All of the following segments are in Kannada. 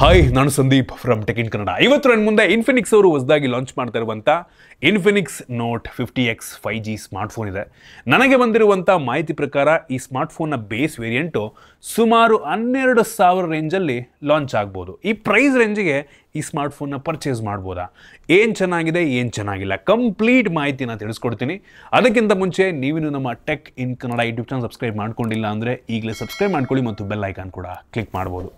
ಹಾಯ್, ನಾನು Sandeep from tech in Kannada. ಇವತ್ತು ನನ್ನ ಮುಂದೆ ಇನ್ಫಿನಿಕ್ಸ್ ಅವರು ಹೊಸದಾಗಿ ಲಾಂಚ್ ಮಾಡ್ತಾ ಇರುವಂಥ Infinix note 50X 5G smartphone ಇದೆ. ನನಗೆ ಬಂದಿರುವಂಥ ಮಾಹಿತಿ ಪ್ರಕಾರ ಈ ಸ್ಮಾರ್ಟ್ಫೋನ್ನ ಬೇಸ್ ವೇರಿಯಂಟು ಸುಮಾರು 12,000 ರೇಂಜಲ್ಲಿ ಲಾಂಚ್ ಆಗ್ಬೋದು. ಈ ಪ್ರೈಸ್ ರೇಂಜಿಗೆ ಈ ಸ್ಮಾರ್ಟ್ಫೋನ್ನ ಪರ್ಚೇಸ್ ಮಾಡ್ಬೋದಾ, ಏನು ಚೆನ್ನಾಗಿದೆ ಏನು ಚೆನ್ನಾಗಿಲ್ಲ, ಕಂಪ್ಲೀಟ್ ಮಾಹಿತಿನ ತಿಳಿಸ್ಕೊಡ್ತೀನಿ. ಅದಕ್ಕಿಂತ ಮುಂಚೆ ನೀವಿನ್ನು ನಮ್ಮ tech in Kannada YouTube channel subscribe ಮಾಡ್ಕೊಂಡಿಲ್ಲ ಅಂದರೆ ಈಗಲೇ ಸಬ್ಸ್ಕ್ರೈಬ್ ಮಾಡ್ಕೊಳ್ಳಿ ಮತ್ತು ಬೆಲ್ ಐಕಾನ್ ಕೂಡ ಕ್ಲಿಕ್ ಮಾಡ್ಬೋದು.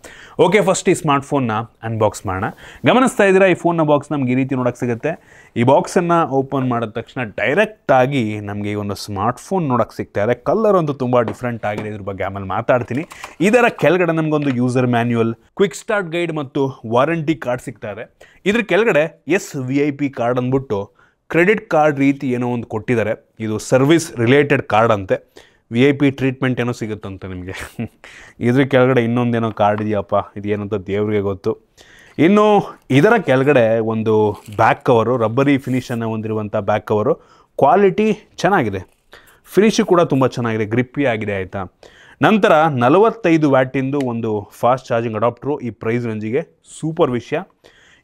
ಓಕೆ, ಫಸ್ಟ್ ಈ ಸ್ಮಾರ್ಟ್ಫೋನ್ನ ಅನ್ಬಾಕ್ಸ್ ಮಾಡೋಣ. ಗಮನಿಸ್ತಾ ಇದ್ದೀರಾ, ಈ ಫೋನ್ನ ಬಾಕ್ಸ್ ನಮ್ಗೆ ಈ ರೀತಿ ನೋಡೋಕ್ಕೆ ಸಿಗುತ್ತೆ. ಈ ಬಾಕ್ಸನ್ನು ಓಪನ್ ಮಾಡಿದ ತಕ್ಷಣ ಡೈರೆಕ್ಟಾಗಿ ನಮಗೆ ಈ ಒಂದು ಸ್ಮಾರ್ಟ್ಫೋನ್ ನೋಡೋಕ್ಕೆ ಸಿಗ್ತಾ ಇದೆ. ಕಲರ್ ಅಂತೂ ತುಂಬ ಡಿಫ್ರೆಂಟ್ ಆಗಿದೆ, ಇದ್ರ ಬಗ್ಗೆ ಆಮೇಲೆ ಮಾತಾಡ್ತೀನಿ. ಇದರ ಕೆಳಗಡೆ ನಮಗೊಂದು user manual, quick start guide ಮತ್ತು ವಾರಂಟಿ ಕಾರ್ಡ್ ಸಿಗ್ತಾ ಇದೆ. ಇದ್ರ ಕೆಳಗಡೆ VIP ಕಾರ್ಡ್ ಅಂದ್ಬಿಟ್ಟು ಕ್ರೆಡಿಟ್ ಕಾರ್ಡ್ ರೀತಿ ಏನೋ ಒಂದು ಕೊಟ್ಟಿದ್ದಾರೆ. ಇದು ಸರ್ವಿಸ್ ರಿಲೇಟೆಡ್ ಕಾರ್ಡ್ ಅಂತೆ. VIP ಟ್ರೀಟ್ಮೆಂಟ್ ಏನೋ ಸಿಗುತ್ತಂತೆ ನಿಮಗೆ. ಇದ್ರ ಕೆಳಗಡೆ ಇನ್ನೊಂದೇನೋ ಕಾರ್ಡ್ ಇದೆಯಪ್ಪ, ಇದೇನಂತ ದೇವ್ರಿಗೆ ಗೊತ್ತು. ಇನ್ನು ಇದರ ಕೆಳಗಡೆ ಒಂದು ಬ್ಯಾಕ್ ಕವರು, ರಬ್ಬರಿ ಫಿನಿಷನ್ನು ಹೊಂದಿರುವಂಥ ಬ್ಯಾಕ್ ಕವರು. ಕ್ವಾಲಿಟಿ ಚೆನ್ನಾಗಿದೆ, ಫಿನಿಶು ಕೂಡ ತುಂಬ ಚೆನ್ನಾಗಿದೆ, ಗ್ರಿಪ್ಪಿ ಆಗಿದೆ ಆಯಿತಾ. ನಂತರ 45 ವ್ಯಾಟಿಂದು ಒಂದು ಫಾಸ್ಟ್ ಚಾರ್ಜಿಂಗ್ ಅಡಾಪ್ಟ್ರು. ಈ ಪ್ರೈಸ್ ರೇಂಜಿಗೆ ಸೂಪರ್ ವಿಷಯ.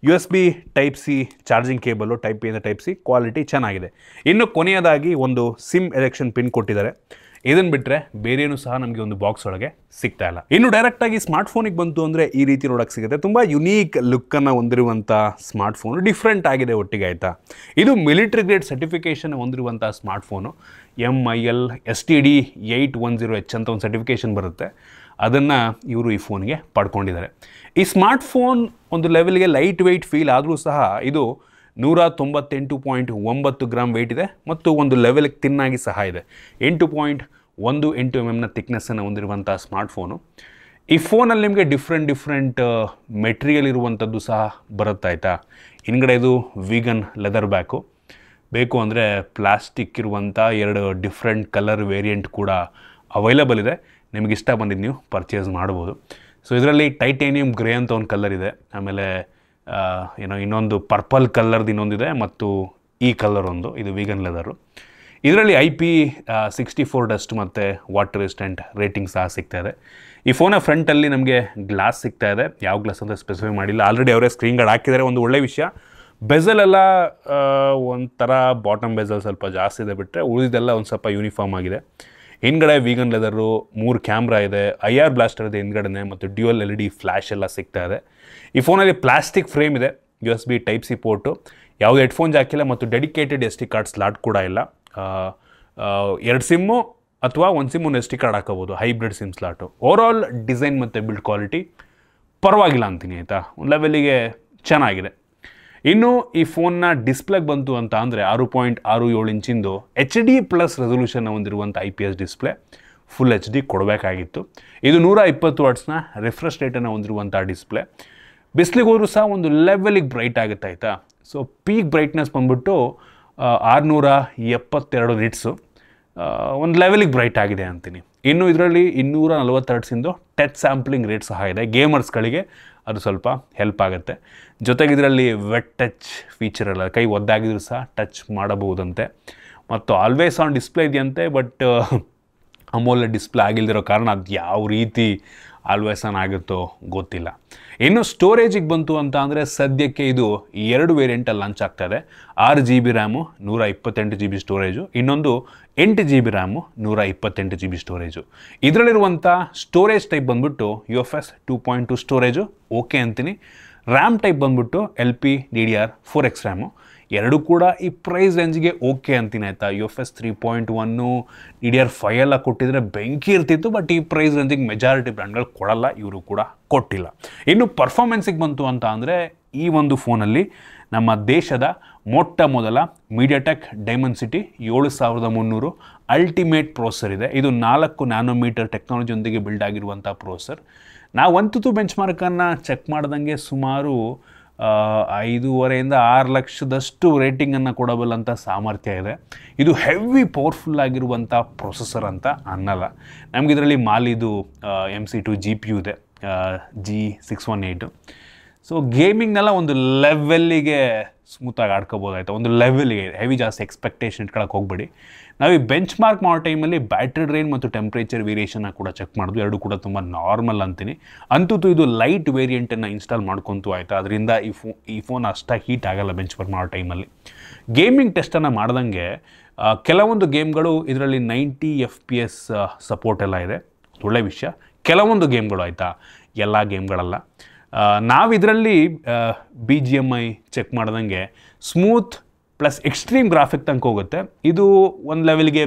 USB type C charging cable, type A ಇಂದ ಟೈಪ್ ಸಿ, ಕ್ವಾಲಿಟಿ ಚೆನ್ನಾಗಿದೆ. ಇನ್ನು ಕೊನೆಯದಾಗಿ ಒಂದು ಸಿಮ್ ಎಲೆಕ್ಷನ್ ಪಿನ್ ಕೊಟ್ಟಿದ್ದಾರೆ. ಇದನ್ನು ಬಿಟ್ಟರೆ ಬೇರೇನೂ ಸಹ ನಮಗೆ ಒಂದು ಬಾಕ್ಸ್ ಒಳಗೆ ಸಿಗ್ತಾ ಇಲ್ಲ. ಇನ್ನು ಡೈರೆಕ್ಟಾಗಿ ಸ್ಮಾರ್ಟ್ಫೋನಿಗೆ ಬಂತು ಅಂದರೆ ಈ ರೀತಿ ನೋಡೋಕ್ಕೆ ಸಿಗುತ್ತೆ. ತುಂಬ ಯುನೀಕ್ ಲುಕ್ಕನ್ನು ಹೊಂದಿರುವಂಥ ಸ್ಮಾರ್ಟ್ಫೋನು, ಡಿಫ್ರೆಂಟ್ ಆಗಿದೆ ಒಟ್ಟಿಗೆ ಆಯಿತಾ. ಇದು ಮಿಲಿಟರಿ ಗ್ರೇಡ್ ಸರ್ಟಿಫಿಕೇಷನ್ ಹೊಂದಿರುವಂಥ ಸ್ಮಾರ್ಟ್ಫೋನು. MIL STD 810H ಅಂತ ಒಂದು ಸರ್ಟಿಫಿಕೇಷನ್ ಬರುತ್ತೆ. ಅದನ್ನು ಇವರು ಈ ಫೋನ್ಗೆ ಪಡ್ಕೊಂಡಿದ್ದಾರೆ. ಈ ಸ್ಮಾರ್ಟ್ಫೋನ್ ಒಂದು ಲೆವೆಲ್ಗೆ ಲೈಟ್ ವೆಯ್ಟ್ ಫೀಲ್ ಆದರೂ ಸಹ ಇದು 198.9 ಗ್ರಾಮ್ ವೆಯ್ಟ್ ಇದೆ ಮತ್ತು ಒಂದು ಲೆವೆಲ್ಗೆ ತಿನ್ನಾಗಿ ಸಹ ಇದೆ. 8.18 mm ಥಿಕ್ನೆಸ್ಸನ್ನು ಹೊಂದಿರುವಂಥ ಸ್ಮಾರ್ಟ್ಫೋನು. ಈ ಫೋನಲ್ಲಿ ನಿಮಗೆ ಡಿಫ್ರೆಂಟ್ ಮೆಟೀರಿಯಲ್ ಇರುವಂಥದ್ದು ಸಹ ಬರುತ್ತಾಯ್ತಾ. ಹಿಂದ್ಗಡೆ ಇದು ವೀಗನ್ ಲೆದರ್ ಬ್ಯಾಕು. ಬೇಕು ಅಂದರೆ ಪ್ಲಾಸ್ಟಿಕ್ ಇರುವಂಥ 2 ಡಿಫ್ರೆಂಟ್ ಕಲರ್ ವೇರಿಯಂಟ್ ಕೂಡ ಅವೈಲಬಲ್ ಇದೆ. ನಿಮಗೆ ಇಷ್ಟ ಬಂದಿದ್ದು ನೀವು ಪರ್ಚೇಸ್ ಮಾಡ್ಬೋದು. ಸೊ ಇದರಲ್ಲಿ ಟೈಟೇನಿಯಂ ಗ್ರೇ ಅಂತ ಒಂದು ಕಲರ್ ಇದೆ, ಆಮೇಲೆ ಇನ್ನೊಂದು ಪರ್ಪಲ್ ಕಲರ್ದು ಇನ್ನೊಂದಿದೆ ಮತ್ತು ಈ ಕಲರ್ ಒಂದು, ಇದು ವೀಗನ್ ಲೆದರು. ಇದರಲ್ಲಿ IP64 ಡಸ್ಟ್ ಮತ್ತು ವಾಟರ್ ರೆಸಿಸ್ಟೆಂಟ್ ರೇಟಿಂಗ್ ಸಹ ಸಿಗ್ತಾ ಇದೆ. ಈ ಫೋನ ಫ್ರಂಟಲ್ಲಿ ನಮಗೆ ಗ್ಲಾಸ್ ಸಿಗ್ತಾ ಇದೆ. ಯಾವ ಗ್ಲಾಸ್ ಅಂತ ಸ್ಪೆಸಿಫೈ ಮಾಡಿಲ್ಲ, ಆಲ್ರೆಡಿ ಅವರೇ ಸ್ಕ್ರೀನ್ ಗಾರ್ಡ್ ಹಾಕಿದ್ದಾರೆ. ಒಂದು ಒಳ್ಳೆ ವಿಷಯ. ಬೆಝಲ್ ಎಲ್ಲ ಒಂಥರ ಬಾಟಮ್ ಬೆಝಲ್ ಸ್ವಲ್ಪ ಜಾಸ್ತಿ ಇದೆ, ಬಿಟ್ಟರೆ ಉಳಿದೆಲ್ಲ ಒಂದು ಸ್ವಲ್ಪ ಯೂನಿಫಾರ್ಮ್ ಆಗಿದೆ. ಹಿಂದ್ಗಡೆ ವೀಗನ್ ಲೆದರು, 3 ಕ್ಯಾಮ್ರಾ ಇದೆ, IR ಬ್ಲಾಸ್ಟರ್ ಇದೆ ಹಿಂದ್ಗಡೆ ಮತ್ತು ಡ್ಯುಯಲ್ LED ಫ್ಲ್ಯಾಶ್ ಎಲ್ಲ ಸಿಗ್ತಾ ಇದೆ. ಈ ಫೋನಲ್ಲಿ ಪ್ಲಾಸ್ಟಿಕ್ ಫ್ರೇಮ್ ಇದೆ, USB ಟೈಪ್ ಸಿ ಪೋರ್ಟು, ಯಾವುದೇ ಹೆಡ್ಫೋನ್ ಜಾಕಿಲ್ಲ ಮತ್ತು ಡೆಡಿಕೇಟೆಡ್ SD ಕಾರ್ಡ್ ಸ್ಲಾಟ್ ಕೂಡ ಇಲ್ಲ. 2 ಸಿಮ್ಮು ಅಥವಾ 1 ಸಿಮ್ಮು SD ಕಾರ್ಡ್ ಹಾಕೋಬೋದು, hybrid sim slot. Overall design ಮತ್ತು ಬಿಲ್ಡ್ ಕ್ವಾಲಿಟಿ ಪರವಾಗಿಲ್ಲ ಅಂತೀನಿ ಆಯಿತಾ, ಒಂದು ಲೆವೆಲಿಗೆ ಚೆನ್ನಾಗಿದೆ. ಇನ್ನು ಈ ಫೋನ್ನ ಡಿಸ್ಪ್ಲೇಗೆ ಬಂತು ಅಂತ ಅಂದರೆ 6.67 ಇಂಚಿಂದು HD+ ರೆಸೊಲ್ಯೂಷನ್ ಹೊಂದಿರುವಂಥ IPS ಡಿಸ್ಪ್ಲೇ, ಫುಲ್ HD ಕೊಡಬೇಕಾಗಿತ್ತು. ಇದು 120 ವಾಟ್ಸ್ನ ರಿಫ್ರೆಶ್ ರೇಟನ್ನು ಹೊಂದಿರುವಂಥ ಡಿಸ್ಪ್ಲೇ. ಬಿಸಿಲಿಗೆ ಹೋದರೂ ಸಹ ಒಂದು ಲೆವೆಲಿಗೆ ಬ್ರೈಟ್ ಆಗುತ್ತೆ ಆಯಿತಾ. ಸೊ ಪೀಕ್ ಬ್ರೈಟ್ನೆಸ್ ಬಂದ್ಬಿಟ್ಟು 672 ನಿಟ್ಸು, ಒಂದು ಲೆವೆಲಿಗೆ ಬ್ರೈಟ್ ಆಗಿದೆ ಅಂತೀನಿ. ಇನ್ನು ಇದರಲ್ಲಿ 240 ಹರ್ಟ್ಸಿಂದು ಟಚ್ ಸ್ಯಾಂಪ್ಲಿಂಗ್ ರೇಟ್ ಸಹ ಇದೆ. ಗೇಮರ್ಸ್ಗಳಿಗೆ ಅದು ಸ್ವಲ್ಪ ಹೆಲ್ಪ್ ಆಗುತ್ತೆ. ಜೊತೆಗೆ ಇದರಲ್ಲಿ ವೆಟ್ ಟಚ್ ಫೀಚರ್ ಎಲ್ಲ, ಕೈ ಒದ್ದಾಗಿದ್ರು ಸಹ ಟಚ್ ಮಾಡಬಹುದಂತೆ. ಮತ್ತು ಆಲ್ವೇಸ್ ಆನ್ ಡಿಸ್ಪ್ಲೇ ಇದೆಯಂತೆ, ಬಟ್ ಅಮೋಲೆಡ್ ಡಿಸ್ಪ್ಲೇ ಆಗಿಲ್ದಿರೋ ಕಾರಣ ಅದು ಯಾವ ರೀತಿ ಆಲ್ವೇಸ್ ಆನ್ ಆಗುತ್ತೋ ಗೊತ್ತಿಲ್ಲ. ಇನ್ನು ಸ್ಟೋರೇಜಿಗೆ ಬಂತು ಅಂತ ಅಂದರೆ ಸದ್ಯಕ್ಕೆ ಇದು 2 ವೇರಿಯಂಟಲ್ಲಿ ಲಾಂಚ್ ಆಗ್ತಾ ಇದೆ. 6 GB ರ್ಯಾಮು, 128 GB ಸ್ಟೋರೇಜು, ಇನ್ನೊಂದು 8 GB ರ್ಯಾಮು, 128 GB ಸ್ಟೋರೇಜು. ಇದರಲ್ಲಿರುವಂಥ ಸ್ಟೋರೇಜ್ ಟೈಪ್ ಬಂದ್ಬಿಟ್ಟು UFS 2.2 ಸ್ಟೋರೇಜು, ಓಕೆ ಅಂತೀನಿ. ರ್ಯಾಮ್ ಟೈಪ್ ಬಂದ್ಬಿಟ್ಟು LPDDR4X ರ್ಯಾಮು. ಎರಡು ಕೂಡ ಈ ಪ್ರೈಸ್ ರೇಂಜ್ಗೆ ಓಕೆ ಅಂತೀನಿ ಆಯಿತಾ. UFS 3.1 DDR5 ಎಲ್ಲ ಕೊಟ್ಟಿದ್ರೆ ಬೆಂಕಿ ಇರ್ತಿತ್ತು, ಬಟ್ ಈ ಪ್ರೈಸ್ ರೇಂಜಿಗೆ ಮೆಜಾರಿಟಿ ಬ್ರ್ಯಾಂಡ್ಗಳು ಕೊಡಲ್ಲ, ಇವರು ಕೂಡ ಕೊಟ್ಟಿಲ್ಲ. ಇನ್ನು ಪರ್ಫಾರ್ಮೆನ್ಸಿಗೆ ಬಂತು ಅಂತ ಅಂದರೆ ಈ ಒಂದು ಫೋನಲ್ಲಿ ನಮ್ಮ ದೇಶದ ಮೊಟ್ಟ ಮೊದಲ ಮೀಡಿಯಾಟೆಕ್ ಡೈಮೆನ್ಸಿಟಿ 7300 ಅಲ್ಟಿಮೇಟ್ ಪ್ರೋಸೆಸರ್ ಇದೆ. ಇದು 4 ನ್ಯಾನೋಮೀಟರ್ ಟೆಕ್ನಾಲಜಿಯೊಂದಿಗೆ ಬಿಲ್ಡ್ ಆಗಿರುವಂಥ ಪ್ರೋಸೆಸರ್. ನಾವು ಅಂತೂ ಬೆಂಚ್ ಮಾರ್ಕನ್ನು ಚೆಕ್ ಮಾಡ್ದಂಗೆ ಸುಮಾರು 5.5 6 ಲಕ್ಷದಷ್ಟು ರೇಟಿಂಗನ್ನು ಕೊಡಬಲ್ಲಂಥ ಸಾಮರ್ಥ್ಯ ಇದೆ. ಇದು ಹೆವಿ ಪವರ್ಫುಲ್ ಆಗಿರುವಂಥ ಪ್ರೊಸೆಸರ್ ಅಂತ ಅನ್ನಲ್ಲ. ನಮಗಿದರಲ್ಲಿ ಮಾಲಿದು MC2 GPU ಇದೆ, G618. ಸೊ ಗೇಮಿಂಗ್ನೆಲ್ಲ ಒಂದು ಲೆವೆಲ್ಲಿಗೆ ಸ್ಮೂತಾಗಿ ಆಡ್ಕೋಬೋದು ಆಯಿತಾ. ಒಂದು ಲೆವೆಲ್ಗೆ ಹೆವಿ ಜಾಸ್ತಿ ಎಕ್ಸ್ಪೆಕ್ಟೇಷನ್ ಇಟ್ಕೊಳಕ್ಕೆ ಹೋಗ್ಬೇಡಿ. ನಾವು ಈ ಬೆಂಚ್ ಮಾರ್ಕ್ ಮಾಡೋ ಟೈಮಲ್ಲಿ ಬ್ಯಾಟ್ರಿ ಡ್ರೈನ್ ಮತ್ತು ಟೆಂಪ್ರೇಚರ್ ವೇರಿಯೇಷನ್ನ ಕೂಡ ಚೆಕ್ ಮಾಡಿದ್ವಿ. ಎರಡು ಕೂಡ ತುಂಬ ನಾರ್ಮಲ್ ಅಂತೀನಿ. ಅಂತೂ ಇದು ಲೈಟ್ ವೇರಿಯಂಟನ್ನು ಇನ್ಸ್ಟಾಲ್ ಮಾಡ್ಕೊಂತು ಆಯಿತಾ. ಅದರಿಂದ ಈ ಫೋನ್ ಅಷ್ಟಾಗಿ ಹೀಟ್ ಆಗಲ್ಲ ಬೆಂಚ್ ಮಾರ್ಕ್ ಮಾಡೋ ಟೈಮಲ್ಲಿ. ಗೇಮಿಂಗ್ ಟೆಸ್ಟನ್ನು ಮಾಡ್ದಂಗೆ ಕೆಲವೊಂದು ಗೇಮ್ಗಳು ಇದರಲ್ಲಿ 90 FPS ಸಪೋರ್ಟ್ ಎಲ್ಲ ಇದೆ, ಒಳ್ಳೆ ವಿಷಯ. ಕೆಲವೊಂದು ಗೇಮ್ಗಳು ಆಯಿತಾ, ಎಲ್ಲ ಗೇಮ್ಗಳಲ್ಲ. ನಾವಿದರಲ್ಲಿ BGMI ಚೆಕ್ ಮಾಡ್ದಂಗೆ ಸ್ಮೂತ್ ಪ್ಲಸ್ ಎಕ್ಸ್ಟ್ರೀಮ್ ಗ್ರಾಫಿಕ್ ತನಕ ಹೋಗುತ್ತೆ. ಇದು ಒಂದು ಲೆವೆಲಿಗೆ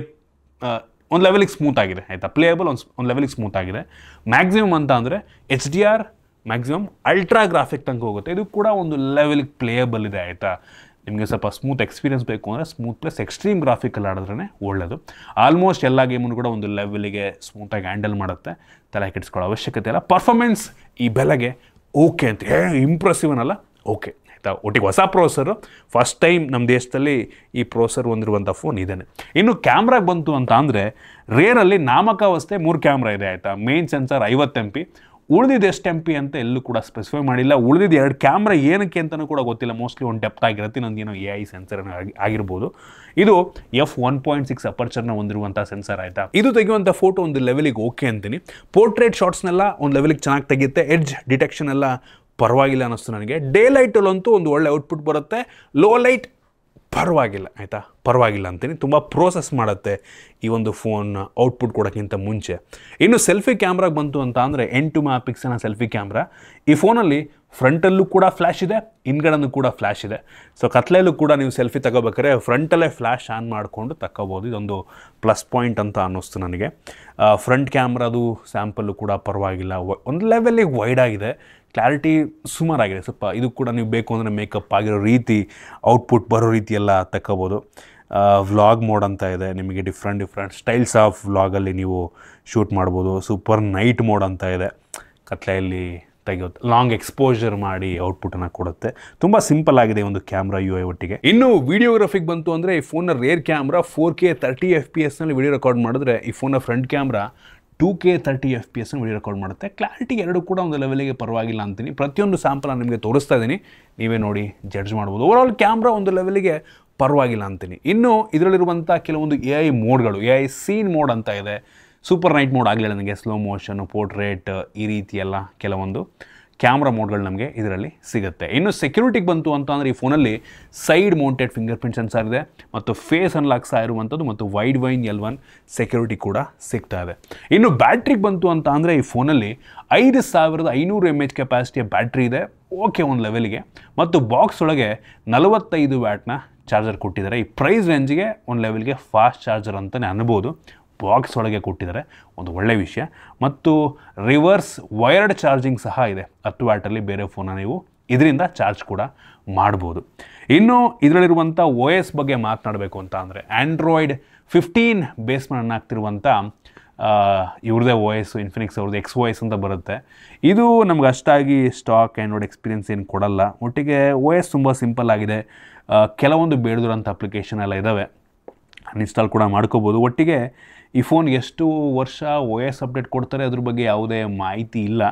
ಸ್ಮೂತ್ ಆಗಿದೆ ಆಯಿತಾ. ಪ್ಲೇಯಬಲ್ ಒಂದು ಲೆವೆಲಿಗೆ ಸ್ಮೂತ್ ಆಗಿದೆ. ಮ್ಯಾಕ್ಸಿಮಮ್ ಅಂತ ಅಂದರೆ HDR ಮ್ಯಾಕ್ಸಿಮಮ್ ಅಲ್ಟ್ರಾ ಗ್ರಾಫಿಕ್ ತನಕ ಹೋಗುತ್ತೆ. ಇದು ಕೂಡ ಒಂದು ಲೆವೆಲಿಗೆ ಪ್ಲೇಯಬಲ್ ಇದೆ ಆಯಿತಾ. ನಿಮಗೆ ಸ್ವಲ್ಪ ಸ್ಮೂತ್ ಎಕ್ಸ್ಪೀರಿಯನ್ಸ್ ಬೇಕು ಅಂದರೆ ಸ್ಮೂತ್ ಪ್ಲಸ್ ಎಕ್ಸ್ಟ್ರೀಮ್ ಗ್ರಾಫಿಕಲ್ಲಿ ಆಡಿದ್ರೇ ಒಳ್ಳೆಯದು. ಆಲ್ಮೋಸ್ಟ್ ಎಲ್ಲ ಗೇಮನ್ನು ಕೂಡ ಒಂದು ಲೆವೆಲಿಗೆ ಸ್ಮೂತಾಗಿ ಹ್ಯಾಂಡಲ್ ಮಾಡುತ್ತೆ, ತಲೆ ಕೆಡಿಸ್ಕೊಳ್ಳೋ ಅವಶ್ಯಕತೆ ಇಲ್ಲ. ಪರ್ಫಾರ್ಮೆನ್ಸ್ ಈ ಬೆಲೆಗೆ ಓಕೆ ಅಂತ ಇಂಪ್ರೆಸಿವ್ ಅನ್ನಲ್ಲ, ಓಕೆ ಆಯಿತಾ. ಒಟ್ಟಿಗೆ ಹೊಸ ಪ್ರೋಸೆಸರು, ಫಸ್ಟ್ ಟೈಮ್ ನಮ್ಮ ದೇಶದಲ್ಲಿ ಈ ಪ್ರೋಸೆಸರ್ ಹೊಂದಿರುವಂಥ ಫೋನ್ ಇದೇನೆ. ಇನ್ನು ಕ್ಯಾಮ್ರಾಗೆ ಬಂತು ಅಂತ ಅಂದರೆ ರೇರಲ್ಲಿ ನಾಮಕಾವಸ್ಥೆ 3 ಕ್ಯಾಮ್ರಾ ಇದೆ ಆಯಿತಾ. ಮೇನ್ ಸೆನ್ಸರ್ 50 MP, ಉಳಿದಿದ್ದು ಎಷ್ಟು MP ಅಂತ ಎಲ್ಲೂ ಕೂಡ ಸ್ಪೆಸಿಫೈ ಮಾಡಿಲ್ಲ. ಉಳಿದಿದ್ದು 2 ಕ್ಯಾಮ್ರಾ ಏನಕ್ಕೆ ಅಂತಲೂ ಕೂಡ ಗೊತ್ತಿಲ್ಲ. ಮೋಸ್ಟ್ಲಿ ಒಂದು ಡೆಪ್ತ್ ಆಗಿರುತ್ತೆ, ಇನ್ನೊಂದೇನೋ AI ಸೆನ್ಸರ್ ಆಗಿರ್ಬೋದು. ಇದು f1.6 ಅಪರ್ಚರ್ನ ಹೊಂದಿರುವಂಥ ಸೆನ್ಸರ್ ಆಯಿತಾ. ಇದು ತೆಗೆಯುವಂಥ ಫೋಟೋ ಒಂದು ಲೆವೆಲಿಗೆ ಓಕೆ ಅಂತೀನಿ. ಪೋರ್ಟ್ರೇಟ್ ಶಾರ್ಟ್ಸ್ನೆಲ್ಲ ಒಂದು ಲೆವೆಲಿಗೆ ಚೆನ್ನಾಗಿ ತೆಗೆಯುತ್ತೆ. ಎಡ್ಜ್ ಡಿಟೆಕ್ಷನ್ ಎಲ್ಲ ಪರವಾಗಿಲ್ಲ ಅನ್ನಿಸ್ತು ನನಗೆ. ಡೇ ಲೈಟಲ್ಲಂತೂ ಒಂದು ಒಳ್ಳೆ ಔಟ್ಪುಟ್ ಬರುತ್ತೆ. ಲೋ ಲೈಟ್ ಪರವಾಗಿಲ್ಲ ಆಯಿತಾ, ಪರವಾಗಿಲ್ಲ ಅಂತೀನಿ. ತುಂಬ ಪ್ರೋಸೆಸ್ ಮಾಡುತ್ತೆ ಈ ಒಂದು ಫೋನ್ ಔಟ್ಪುಟ್ ಕೊಡೋಕ್ಕಿಂತ ಮುಂಚೆ. ಇನ್ನು ಸೆಲ್ಫಿ ಕ್ಯಾಮ್ರಾಗೆ ಬಂತು ಅಂತ ಅಂದರೆ 8 MP ಸೆಲ್ಫಿ ಕ್ಯಾಮ್ರಾ. ಈ ಫೋನಲ್ಲಿ ಫ್ರಂಟಲ್ಲೂ ಕೂಡ ಫ್ಲ್ಯಾಶ್ ಇದೆ, ಹಿಂದ್ಗಡೆನೂ ಕೂಡ ಫ್ಲ್ಯಾಶ್ ಇದೆ. ಸೊ ಕತ್ಲೆಯಲ್ಲೂ ಕೂಡ ನೀವು ಸೆಲ್ಫಿ ತಗೋಬೇಕಾದ್ರೆ ಫ್ರಂಟಲ್ಲೇ ಫ್ಲ್ಯಾಶ್ ಆನ್ ಮಾಡಿಕೊಂಡು ತಗೋಬೋದು. ಇದೊಂದು ಪ್ಲಸ್ ಪಾಯಿಂಟ್ ಅಂತ ಅನ್ನಿಸ್ತು ನನಗೆ. ಫ್ರಂಟ್ ಕ್ಯಾಮ್ರಾದು ಸ್ಯಾಂಪಲ್ಲು ಕೂಡ ಪರವಾಗಿಲ್ಲ, ಒಂದು ಲೆವೆಲಿಗೆ ವೈಡ್ ಆಗಿದೆ. ಕ್ಲಾರಿಟಿ ಸುಮಾರಾಗಿದೆ ಸ್ವಲ್ಪ. ಇದು ಕೂಡ ನೀವು ಬೇಕು ಅಂದರೆ ಮೇಕಪ್ ಆಗಿರೋ ರೀತಿ, ಔಟ್ಪುಟ್ ಬರೋ ರೀತಿ ಎಲ್ಲ ತಗೋಬೋದು. ವ್ಲಾಗ್ ಮೋಡ್ ಅಂತ ಇದೆ, ನಿಮಗೆ ಡಿಫ್ರೆಂಟ್ ಸ್ಟೈಲ್ಸ್ ಆಫ್ ವ್ಲಾಗಲ್ಲಿ ನೀವು ಶೂಟ್ ಮಾಡ್ಬೋದು. ಸೂಪರ್ ನೈಟ್ ಮೋಡ್ ಅಂತ ಇದೆ, ಕತ್ಲೆಯಲ್ಲಿ ತೆಗೆಯುತ್ತೆ. ಲಾಂಗ್ ಎಕ್ಸ್ಪೋಜರ್ ಮಾಡಿ ಔಟ್ಪುಟನ್ನು ಕೊಡುತ್ತೆ. ತುಂಬ ಸಿಂಪಲ್ ಆಗಿದೆ ಒಂದು ಕ್ಯಾಮ್ರಾ UI ಒಟ್ಟಿಗೆ. ಇನ್ನು ವಿಡಿಯೋಗ್ರಫಿಗೆ ಬಂತು ಅಂದರೆ ಈ ಫೋನ್ನ rare camera 4K 30 FPS video record ಮಾಡಿದ್ರೆ, ಈ ಫೋನ್ನ front camera 2K 30 FPS video record ಮಾಡುತ್ತೆ. ಕ್ಲಾರಿಟಿ ಎರಡು ಕೂಡ ಒಂದು ಲೆವೆಲಿಗೆ ಪರವಾಗಿಲ್ಲ ಅಂತೀನಿ. ಪ್ರತಿಯೊಂದು ಸ್ಯಾಂಪಲ್ ನಾನು ನಿಮಗೆ ತೋರಿಸ್ತಾ ಇದ್ದೀನಿ, ನೀವೇ ನೋಡಿ ಜಡ್ಜ್ ಮಾಡ್ಬೋದು. ಓವರಾಲ್ ಕ್ಯಾಮ್ರಾ ಒಂದು ಲೆವೆಲಿಗೆ ಪರವಾಗಿಲ್ಲ ಅಂತೀನಿ. ಇನ್ನು ಇದರಲ್ಲಿರುವಂಥ ಕೆಲವೊಂದು AI ಮೋಡ್ಗಳು, AI ಸೀನ್ ಮೋಡ್ ಅಂತ ಇದೆ, ಸೂಪರ್ ನೈಟ್ ಮೋಡ್ ಆಗಲಿಲ್ಲ ನನಗೆ, ಸ್ಲೋ ಮೋಷನ್, ಪೋರ್ಟ್ರೇಟ್, ಈ ರೀತಿ ಎಲ್ಲ ಕೆಲವೊಂದು ಕ್ಯಾಮ್ರಾ ಮೋಡ್ಗಳು ನಮಗೆ ಇದರಲ್ಲಿ ಸಿಗುತ್ತೆ. ಇನ್ನು ಸೆಕ್ಯೂರಿಟಿಗೆ ಬಂತು ಅಂತ ಅಂದರೆ ಈ ಫೋನಲ್ಲಿ side mounted finger print sensor ಇದೆ ಮತ್ತು ಫೇಸ್ ಅನ್ಲಾಕ್ ಸಹ ಇರುವಂಥದ್ದು ಮತ್ತು ವೈಡ್ ವೈನ್ L1 ಸೆಕ್ಯೂರಿಟಿ ಕೂಡ ಸಿಗ್ತಾ ಇದೆ. ಇನ್ನು ಬ್ಯಾಟ್ರಿಗೆ ಬಂತು ಅಂತ ಅಂದರೆ ಈ ಫೋನಲ್ಲಿ 5500 mAh ಕೆಪಾಸಿಟಿಯ ಬ್ಯಾಟ್ರಿ ಇದೆ, ಓಕೆ ಒಂದು ಲೆವೆಲಿಗೆ. ಮತ್ತು ಬಾಕ್ಸ್ ಒಳಗೆ 45 ವ್ಯಾಟ್ನ ಚಾರ್ಜರ್ ಕೊಟ್ಟಿದ್ದಾರೆ. ಈ ಪ್ರೈಸ್ ರೇಂಜಿಗೆ ಒಂದು ಲೆವೆಲ್ಗೆ ಫಾಸ್ಟ್ ಚಾರ್ಜರ್ ಅಂತಲೇ ಅನ್ಬೋದು. ಬಾಕ್ಸ್ ಒಳಗೆ ಕೊಟ್ಟಿದ್ದಾರೆ, ಒಂದು ಒಳ್ಳೆಯ ವಿಷಯ. ಮತ್ತು ರಿವರ್ಸ್ ವೈರ್ಡ್ ಚಾರ್ಜಿಂಗ್ ಸಹ ಇದೆ 10 ವ್ಯಾಟಲ್ಲಿ. ಬೇರೆ ಫೋನ ನೀವು ಇದರಿಂದ ಚಾರ್ಜ್ ಕೂಡ ಮಾಡ್ಬೋದು. ಇನ್ನು ಇದರಲ್ಲಿರುವಂಥ OS ಬಗ್ಗೆ ಮಾತನಾಡಬೇಕು ಅಂತ ಅಂದರೆ Android 15 ಬೇಸ್ ರನ್ ಆಗ್ತಿರುವಂಥ ಇವ್ರದ್ದೇ OS, ಇನ್ಫಿನಿಕ್ಸ್ ಅವ್ರದ್ದು XOS ಅಂತ ಬರುತ್ತೆ. ಇದು ನಮ್ಗೆ ಅಷ್ಟಾಗಿ ಸ್ಟಾಕ್ ಆ್ಯಂಡ್ರಾಯ್ಡ್ ಎಕ್ಸ್ಪೀರಿಯನ್ಸ್ ಏನು ಕೊಡಲ್ಲ. ಒಟ್ಟಿಗೆ OS ತುಂಬ ಸಿಂಪಲ್ ಆಗಿದೆ. ಕೆಲವೊಂದು ಬೇಡದಿರೋಂಥ ಅಪ್ಲಿಕೇಶನ್ ಎಲ್ಲ ಇದ್ದಾವೆ, ಅನ್ಇನ್ಸ್ಟಾಲ್ ಕೂಡ ಮಾಡ್ಕೋಬೋದು. ಒಟ್ಟಿಗೆ ಈ ಫೋನ್ ಎಷ್ಟು ವರ್ಷ OS ಅಪ್ಡೇಟ್ ಕೊಡ್ತಾರೆ ಅದ್ರ ಬಗ್ಗೆ ಯಾವುದೇ ಮಾಹಿತಿ ಇಲ್ಲ,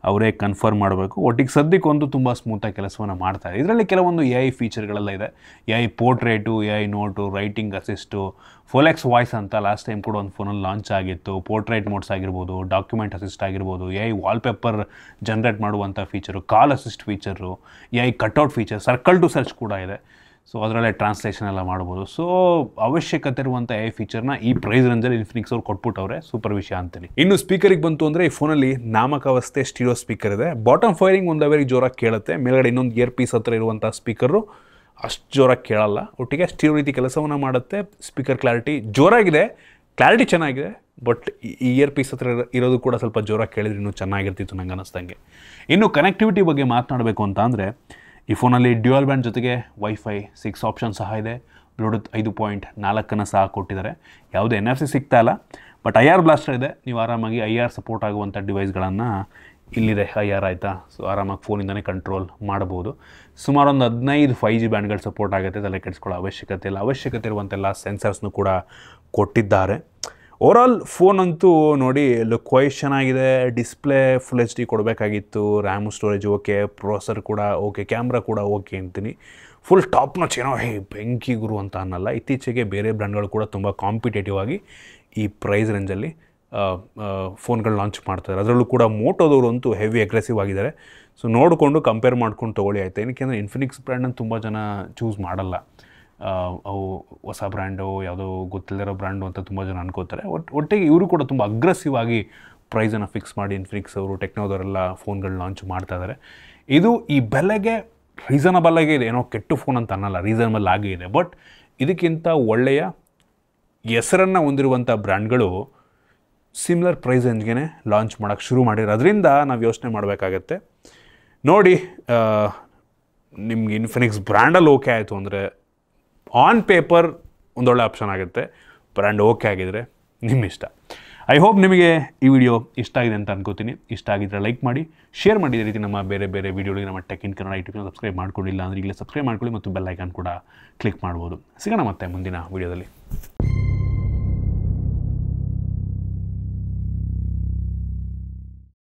ಅವರೇ ಕನ್ಫರ್ಮ್ ಮಾಡಬೇಕು. ಒಟ್ಟಿಗೆ ಸದ್ಯಕ್ಕೊಂದು ತುಂಬ ಸ್ಮೂತಾಗಿ ಕೆಲಸವನ್ನು ಮಾಡ್ತಾರೆ. ಇದರಲ್ಲಿ ಕೆಲವೊಂದು AI ಫೀಚರ್ಗಳೆಲ್ಲ ಇದೆ. AI portrait, AI note, writing assist, Folax voice ಅಂತ ಲಾಸ್ಟ್ ಟೈಮ್ ಕೂಡ ಒಂದು ಫೋನಲ್ಲಿ ಲಾಂಚ್ ಆಗಿತ್ತು. ಪೋರ್ಟ್ರೇಟ್ ಮೋಡ್ಸ್ ಆಗಿರ್ಬೋದು, ಡಾಕ್ಯುಮೆಂಟ್ ಅಸಿಸ್ಟ್ ಆಗಿರ್ಬೋದು, AI ವಾಲ್ಪೇಪರ್ ಜನ್ರೇಟ್ ಮಾಡುವಂಥ feature, call assist feature, AI cutout feature, circle to search ಕೂಡ ಇದೆ. ಸೊ ಅದರಲ್ಲೇ ಟ್ರಾನ್ಸ್ಲೇಷನ್ ಎಲ್ಲ ಮಾಡ್ಬೋದು. ಸೊ ಅವಶ್ಯಕತೆ ಇರುವಂಥ AI ಫೀಚರ್ನ ಈ ಪ್ರೈಸ್ ರೇಂಜಲ್ಲಿ ಇನ್ಫಿನಿಕ್ಸ್ ಅವ್ರು ಕೊಟ್ಬಿಟ್ಟವ್ರೆ, ಸೂಪರ್ ವಿಷಯ ಅಂತೀನಿ. ಇನ್ನು ಸ್ಪೀಕರಿಗೆ ಬಂತು ಅಂದರೆ ಈ ಫೋನಲ್ಲಿ ನಾಮಕಾವಸ್ಥೆ ಸ್ಟೀರಿಯೋ ಸ್ಪೀಕರ್ ಇದೆ. ಬಾಟಮ್ ಫೈರಿಂಗ್ ಒಂದು ಲೆವೆಲಿಗೆ ಜೋರಾಗಿ ಕೇಳುತ್ತೆ. ಮೇಲ್ಗಡೆ ಇನ್ನೊಂದು ಇಯರ್ ಪೀಸ್ ಹತ್ರ ಇರುವಂಥ ಸ್ಪೀಕರು ಅಷ್ಟು ಜೋರಾಗಿ ಕೇಳಲ್ಲ. ಒಟ್ಟಿಗೆ ಸ್ಟೀರಿಯೋ ರೀತಿ ಕೆಲಸವನ್ನು ಮಾಡುತ್ತೆ. ಸ್ಪೀಕರ್ ಕ್ಲಾರಿಟಿ ಜೋರಾಗಿದೆ, ಕ್ಲಾರಿಟಿ ಚೆನ್ನಾಗಿದೆ. ಬಟ್ ಈ ಇಯರ್ ಪೀಸ್ ಹತ್ರ ಇರೋದು ಕೂಡ ಸ್ವಲ್ಪ ಜೋರಾಗಿ ಕೇಳಿದ್ರೆ ಇನ್ನೂ ಚೆನ್ನಾಗಿರ್ತಿತ್ತು ನಂಗೆ ಅನ್ನಿಸ್ದಂಗೆ. ಇನ್ನು ಕನೆಕ್ಟಿವಿಟಿ ಬಗ್ಗೆ ಮಾತನಾಡಬೇಕು ಅಂತ ಅಂದರೆ ಈ ಫೋನಲ್ಲಿ ಡ್ಯುಯಲ್ ಬ್ಯಾಂಡ್ ಜೊತೆಗೆ ವೈಫೈ 6 ಆಪ್ಷನ್ ಸಹ ಇದೆ. ಬ್ಲೂಟೂತ್ 5.4 ಸಹ ಕೊಟ್ಟಿದ್ದಾರೆ. ಯಾವುದೇ NFC ಸಿಗ್ತಾ ಇಲ್ಲ, ಬಟ್ IR ಬ್ಲಾಸ್ಟರ್ ಇದೆ. ನೀವು ಆರಾಮಾಗಿ IR ಸಪೋರ್ಟ್ ಆಗುವಂಥ ಡಿವೈಸ್ಗಳನ್ನು ಇಲ್ಲಿದೆ IR ಆಯಿತಾ. ಸೊ ಆರಾಮಾಗಿ ಫೋನಿಂದನೇ ಕಂಟ್ರೋಲ್ ಮಾಡ್ಬೋದು. ಸುಮಾರು ಒಂದು 15 5G ಬ್ಯಾಂಡ್ಗಳು ಸಪೋರ್ಟ್ ಆಗುತ್ತೆ, ತಲೆ ಕೆಡಿಸ್ಕೊಳ್ಳೋ ಅವಶ್ಯಕತೆ ಇಲ್ಲ. ಅವಶ್ಯಕತೆ ಇರುವಂತೆಲ್ಲ ಸೆನ್ಸರ್ಸ್ನು ಕೂಡ ಕೊಟ್ಟಿದ್ದಾರೆ. ಓವರಾಲ್ ಫೋನ್ ಅಂತೂ ನೋಡಿ ಲುಕ್ ವೈಸ್ ಚೆನ್ನಾಗಿದೆ, ಡಿಸ್ಪ್ಲೇ ಫುಲ್ ಎಚ್ ಡಿ ಕೊಡಬೇಕಾಗಿತ್ತು, ರ್ಯಾಮ್ ಸ್ಟೋರೇಜ್ ಓಕೆ, ಪ್ರೊಸೆಸರ್ ಕೂಡ ಓಕೆ, ಕ್ಯಾಮ್ರಾ ಕೂಡ ಓಕೆ ಅಂತೀನಿ. ಫುಲ್ ಟಾಪ್ ನಾಚ್ ಏನೋ ಬೆಂಕಿ ಗುರು ಅಂತ ಅನ್ನಲ್ಲ. ಇತ್ತೀಚೆಗೆ ಬೇರೆ ಬ್ರ್ಯಾಂಡ್ಗಳು ಕೂಡ ತುಂಬ ಕಾಂಪಿಟೇಟಿವ್ ಆಗಿ ಈ ಪ್ರೈಸ್ ರೇಂಜಲ್ಲಿ ಫೋನ್ಗಳು ಲಾಂಚ್ ಮಾಡ್ತಾರೆ. ಅದರಲ್ಲೂ ಕೂಡ ಮೋಟೋದವರು ಅಂತೂ ಹೆವಿ ಅಗ್ರೆಸಿವ್ ಆಗಿದ್ದಾರೆ. ಸೊ ನೋಡಿಕೊಂಡು ಕಂಪೇರ್ ಮಾಡ್ಕೊಂಡು ತೊಗೊಳ್ಳಿ ಆಯಿತು. ಏನಕ್ಕೆ ಅಂದರೆ ಇನ್ಫಿನಿಕ್ಸ್ ಬ್ರ್ಯಾಂಡನ್ನು ತುಂಬ ಜನ ಚೂಸ್ ಮಾಡಲ್ಲ. ಅವು ಹೊಸ ಬ್ರ್ಯಾಂಡು, ಯಾವುದೋ ಗೊತ್ತಿಲ್ಲದಿರೋ ಬ್ರ್ಯಾಂಡು ಅಂತ ತುಂಬ ಜನ ಅನ್ಕೋತಾರೆ. ಒಟ್ಟಿಗೆ ಇವರು ಕೂಡ ತುಂಬ ಅಗ್ರೆಸಿವ್ ಆಗಿ ಪ್ರೈಸನ್ನು ಫಿಕ್ಸ್ ಮಾಡಿ ಇನ್ಫಿನಿಕ್ಸ್ ಅವರು, ಟೆಕ್ನೋದವರೆಲ್ಲ ಫೋನ್ಗಳು ಲಾಂಚ್ ಮಾಡ್ತಾ ಇದ್ದಾರೆ. ಇದು ಈ ಬೆಲೆಗೆ ರೀಸನಬಲ್ ಆಗಿ ಇದೆ, ಏನೋ ಕೆಟ್ಟ ಫೋನ್ ಅಂತ ಅನ್ನಲ್ಲ, ರೀಸನಬಲ್ ಆಗೇ ಇದೆ. ಬಟ್ ಇದಕ್ಕಿಂತ ಒಳ್ಳೆಯ ಹೆಸರನ್ನು ಹೊಂದಿರುವಂಥ ಬ್ರ್ಯಾಂಡ್ಗಳು ಸಿಮಿಲರ್ ಪ್ರೈಸ್ ರೇಂಜ್ಗೆ ಲಾಂಚ್ ಮಾಡೋಕ್ಕೆ ಶುರು ಮಾಡಿರೋದ್ರಿಂದ ನಾವು ಯೋಚನೆ ಮಾಡಬೇಕಾಗತ್ತೆ. ನೋಡಿ, ನಿಮ್ಗೆ ಇನ್ಫಿನಿಕ್ಸ್ ಬ್ರ್ಯಾಂಡಲ್ಲಿ ಓಕೆ ಆಯಿತು ಅಂದರೆ ಆನ್ ಪೇಪರ್ ಒಂದೊಳ್ಳೆ ಆಪ್ಷನ್ ಆಗುತ್ತೆ. ಬ್ರ್ಯಾಂಡ್ ಓಕೆ ಆಗಿದರೆ ನಿಮ್ಮ ಇಷ್ಟ. ಐ ಹೋಪ್ ನಿಮಗೆ ಈ ವಿಡಿಯೋ ಇಷ್ಟ ಆಗಿದೆ ಅಂತ ಅನ್ಕೋತೀನಿ. ಇಷ್ಟ ಆಗಿದ್ದರೆ ಲೈಕ್ ಮಾಡಿ, ಶೇರ್ ಮಾಡಿ. ಇದೇ ರೀತಿ ನಮ್ಮ ಬೇರೆ ಬೇರೆ ವೀಡಿಯೋಗಳಿಗೆ ನಮ್ಮ ಟೆಕ್ ಇನ್ ಕನ್ನಡ ಯೂಟ್ಯೂಬ್ನ ಸಬ್ಸ್ಕ್ರೈಬ್ ಮಾಡ್ಕೊಂಡಿಲ್ಲ ಅಂದರೆ ಈಗಲೇ ಸಬ್ಸ್ಕ್ರೈಬ್ ಮಾಡ್ಕೊಳ್ಳಿ ಮತ್ತು ಬೆಲ್ ಐಕಾನ್ ಕೂಡ ಕ್ಲಿಕ್ ಮಾಡ್ಬೋದು. ಸಿಗೋಣ ಮತ್ತೆ ಮುಂದಿನ ವೀಡಿಯೋದಲ್ಲಿ.